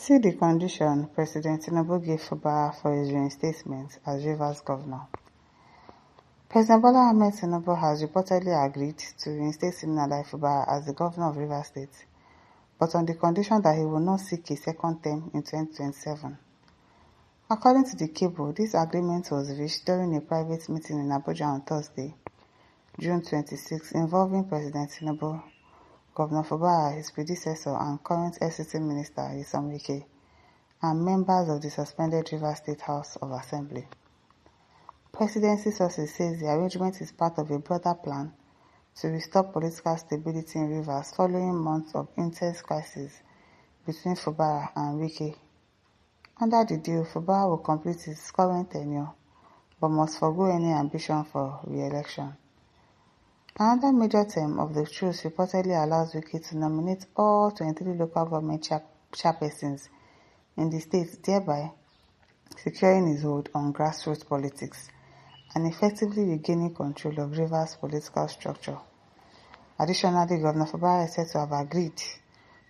See the condition President Tinubu gave Fubara for his reinstatement as Rivers governor. President Bola Ahmed Tinubu has reportedly agreed to reinstate Siminalayi Fubara as the governor of Rivers State, but on the condition that he will not seek a second term in 2027. According to the cable, this agreement was reached during a private meeting in Abuja on Thursday, June 26, involving President Tinubu, Governor Fubara, his predecessor and current FCT Minister Nyesom Wike, and members of the suspended Rivers State House of Assembly. Presidency sources say the arrangement is part of a broader plan to restore political stability in Rivers following months of intense crisis between Fubara and Wike. Under the deal, Fubara will complete his current tenure but must forgo any ambition for re-election. Another major term of the truce reportedly allows Wike to nominate all 23 local government chairpersons in the state, thereby securing his hold on grassroots politics and effectively regaining control of Rivers' political structure. Additionally, Governor Fubara is said to have agreed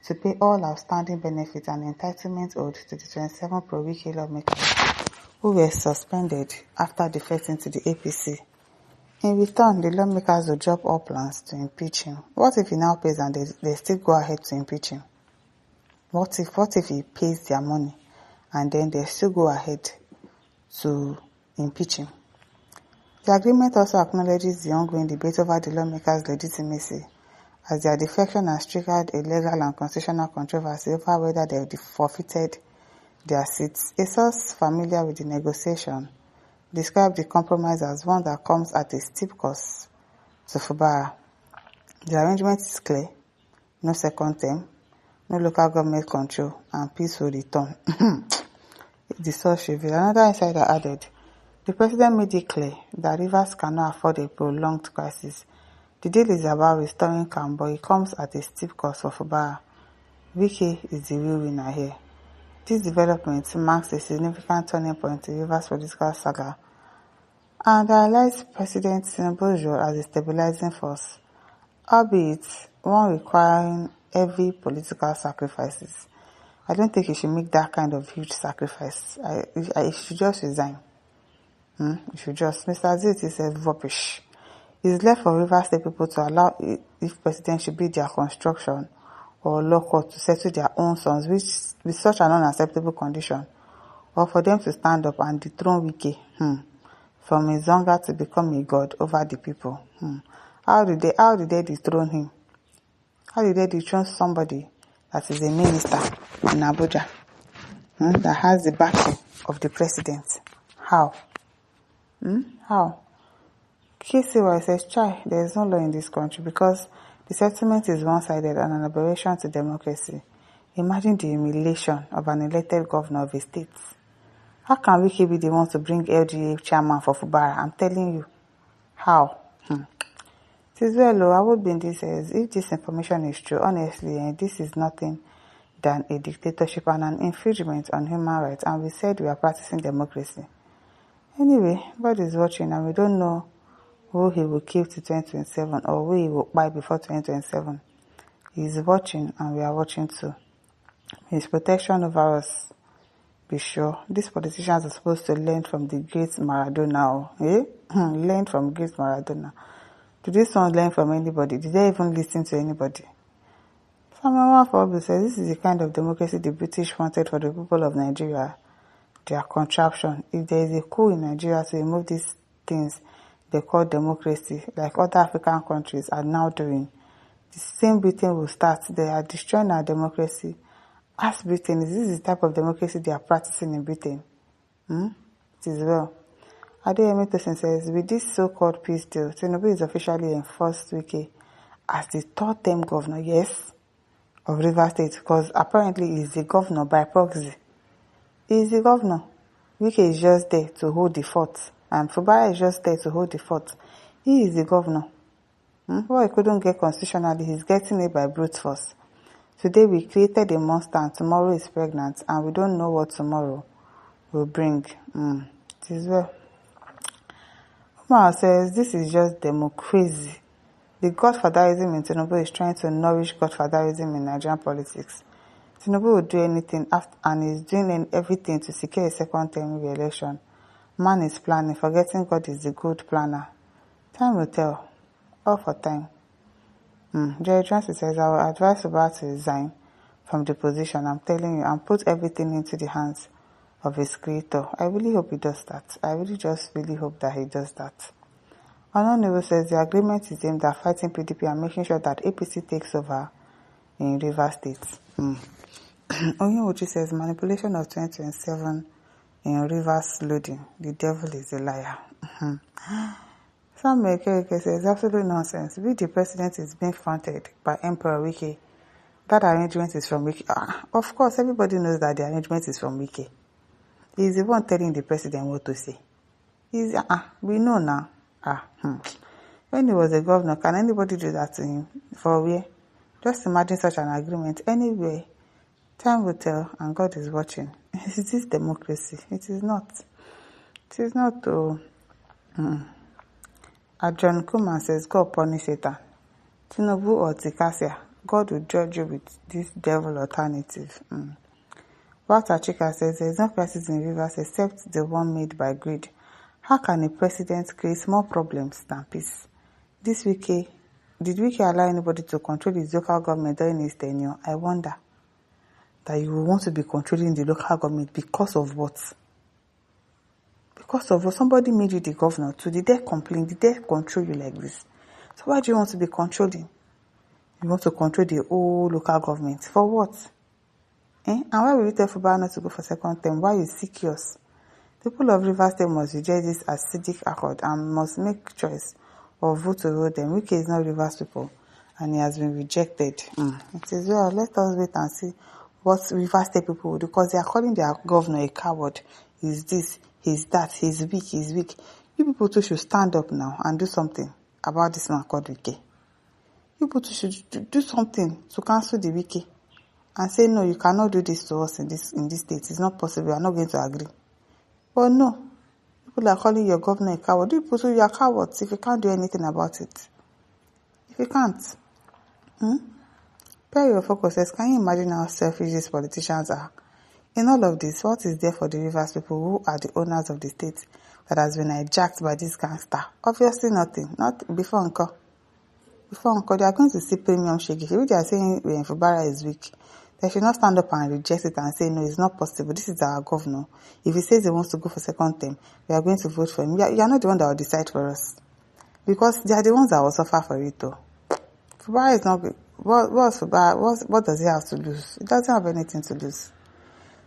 to pay all outstanding benefits and entitlements owed to the 27 pro-Wike lawmakers who were suspended after defecting to the APC. In return, the lawmakers will drop all plans to impeach him. What if he now pays and they still go ahead to impeach him? What if he pays their money and then they still go ahead to impeach him? The agreement also acknowledges the ongoing debate over the lawmakers' legitimacy, as their defection has triggered a legal and constitutional controversy over whether they forfeited their seats. A source familiar with the negotiation described the compromise as one that comes at a steep cost to Fubara. The arrangement is clear: no second term, no local government control, and peace will return. The source revealed. Another insider added, the president made it clear that Rivers cannot afford a prolonged crisis. The deal is about restoring calm, but it comes at a steep cost for Fubara. Wike is the real winner here. This development marks a significant turning point in Rivers' political saga and highlights President Tinubu's role as a stabilizing force, albeit one requiring heavy political sacrifices. I don't think he should make that kind of huge sacrifice. He should just resign. He should just. Mr. Aziz is a rubbish. It's left for Rivers State people to allow if president should be their construction or law court to settle their own sons, which with such an unacceptable condition, or for them to stand up and dethrone Wike from a Zonga to become a god over the people. How did they dethrone him? How did they dethrone somebody that is a minister in Abuja that has the backing of the president? How? How? KCY says, there is no law in this country because the settlement is one-sided and an aberration to democracy. Imagine the humiliation of an elected governor of a state. How can Wike be the one to bring LGA chairman for Fubara? I'm telling you. How? It is well, Awood Bindi says, if this information is true, honestly, this is nothing than a dictatorship and an infringement on human rights, and we said we are practicing democracy. Anyway, God is watching and we don't know who he will keep to 2027 or who he will buy before 2027. He is watching and we are watching too. His protection over us. Be sure. These politicians are supposed to learn from the great Maradona. Learn from great Maradona. Did this one learn from anybody? Did they even listen to anybody? Someone for says this is the kind of democracy the British wanted for the people of Nigeria. Their contraption. If there is a coup in Nigeria to remove these things they call democracy, like other African countries are now doing, the same Britain will start. They are destroying our democracy. Ask Britain, is this the type of democracy they are practicing in Britain? It is well. Adeyemi Tosin says, with this so-called peace deal, Tinubu is officially enforced Wike as the third term governor, yes, of Rivers State, because apparently he is the governor by proxy. He is the governor. Wike is just there to hold the fort, and Fubara is just there to hold the fort. He is the governor. What he couldn't get constitutionally, he's getting it by brute force. Today we created a monster and tomorrow is pregnant and we don't know what tomorrow will bring. It is well. Umar says this is just democracy. The godfatherism in Tinubu is trying to nourish godfatherism in Nigerian politics. Tinubu will do anything and is doing everything to secure a second term re-election. Man is planning, forgetting God is the good planner. Time will tell. All for time. Jerry Johnson says, I will advise Fubara to resign from the position, I'm telling you, and put everything into the hands of his creator. I really hope he does that. I really just really hope that he does that. Honorable says the agreement is aimed at fighting PDP and making sure that APC takes over in Rivers State. Onyewochi says manipulation of 2027 in Rivers loading. The devil is a liar. Samuel Kereke says absolute nonsense. The president is being fronted by Emperor Wike. That arrangement is from Wike. Of course, everybody knows that the arrangement is from Wike. He's the one telling the president what to say. We know now. When he was a governor, can anybody do that to him? For where? Just imagine such an agreement anywhere. Time will tell, and God is watching. Is this democracy? It is not. It is not, though. John Kuman says, God punish Satan. Tinubu or Tikasia, God will judge you with this devil alternative. Walter Chika says, there is no crisis in Rivers except the one made by greed. How can a president create more problems than peace? Did Wike allow anybody to control his local government during his tenure? I wonder. That you will want to be controlling the local government because of what? Because of what? Somebody made you the governor too. Did they complain? Did they control you like this? So why do you want to be controlling? You want to control the whole local government. For what? And why will you tell Fubara not to go for second term? Why you seek yours? The people of Rivers State must reject this acidic accord and must make choice or vote to vote them. Wike is not Rivers people and he has been rejected. It is well. Let us wait and see what Rivers State people will do, because they are calling their governor a coward. He's this, he's that, he's weak. You people too should stand up now and do something about this man called Wike. You people too should do something to cancel the Wike and say, no, you cannot do this to us in this state. It's not possible. We are not going to agree. But no, people are calling your governor a coward. You people too, you are cowards if you can't do anything about it. If you can't, pair your focuses. Can you imagine how selfish these politicians are? In all of this, what is there for the Rivers people who are the owners of the state that has been hijacked by this gangster? Obviously nothing. Not before Uncle. Before Uncle, they are going to see premium shaking. If they are saying when Fubara is weak, they should not stand up and reject it and say, no, it's not possible. This is our governor. If he says he wants to go for second term, we are going to vote for him. You are not the one that will decide for us. Because they are the ones that will suffer for it, though. Fubara is not good. What does he have to lose? He doesn't have anything to lose.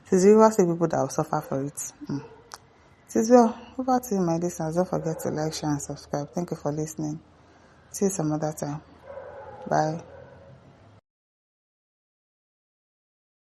It is the Rivers State people that will suffer for it. It is well. Over to you, my listeners. Don't forget to like, share, and subscribe. Thank you for listening. See you some other time. Bye.